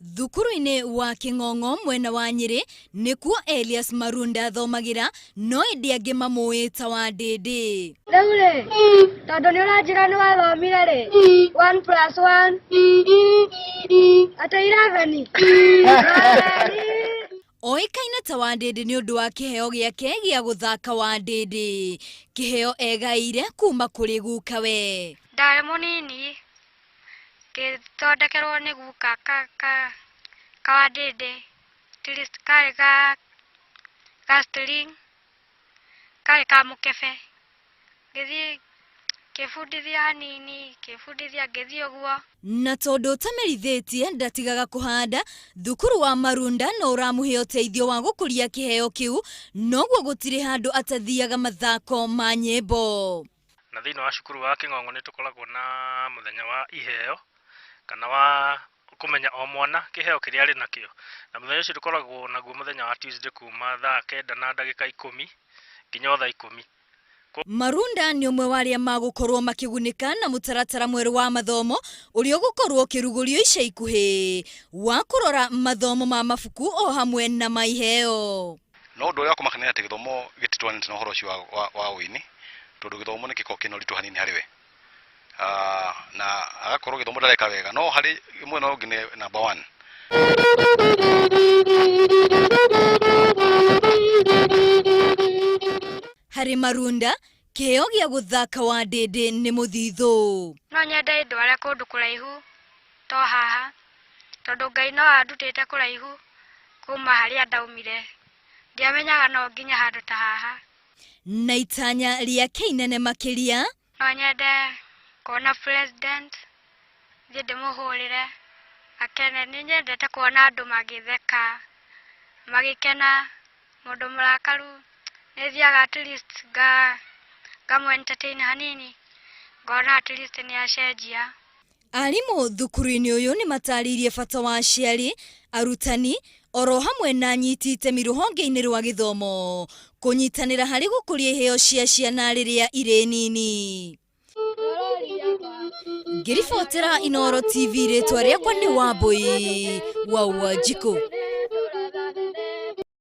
Thukuru-ini wa King'ong'o mwena wa Nyeri nikuo Elias Marunda thomagira no indi angi mamuita wa Ndindi. Leure tondu ni uranjira ni wathomire ri 1 plus 1 ata 11 Oikaine ta wa Ndindi ni undu wa kiheo giake gia guthaka wa Ndindi, kiheo egaire kuma kuri gukawe. Ndari munini githondekerwo ni guka ka wa Ndindi kari ka string kari ka mukebe githi kifundithia hanini kifundithia ngithi uguo. Na tondu tamerithitie ndatigaga kuhanda, thukuru wa Marunda no uramuhe uteithio wa gukuria kiheo kiu, noguo gutiri handu atathiaga mathako ma nyimbo. Na thiini wa cukuru wa King'ong'o ni tukoragwo na muthenya wa iheo kana wa kumenya o mwana kiheo kiria ari nakio, na muthenya ucio tukoragwo naguo muthenya wa Tuesday kuma thaa 9 na ndagika 10 nginya thaa 10. Marunda ni umwe waria magukorwo makigunika na mutaratara mweru wa mathomo uria gukorwo kirugurio ica ikuhi wa kurora mathomo ma mafuku o hamwe na maiheo. No undu uria kumakania ati githomo gititwanite na uhoro ucio wa wini tondu githomo ni kiko kino ritu hanini hariwe na agakorwo githomo ndareka wega no hari imwe no ngine number 1. Hari Marunda kiheo gia guthaka wa Ndindi ni muthithu. No nyende ndware kundu kuraihu to haha tondu Ngai no andutite kuraihu kuma haria ndaumire, ndiamenyaga no nginya handu ta haha. Na itanya riake inene makiria No nyende kuona president thinde muhurire akene. Ni nyendete kuona andu magitheka magikena mundu murakaru nethiaga at least gamu entertain hanini ngona at least ni acenjia. Arimu thukuru-ini uyu ni mataririe bata wa aciari, arutani oro hamwe na anyiti itemi ruhonge-ini rwa githomo kunyitanira hari gukuria iheo cia ciana riria iri nini. Ngiribotera Inooro TV ritwa riakwa ni Wambui wa Wanjiku.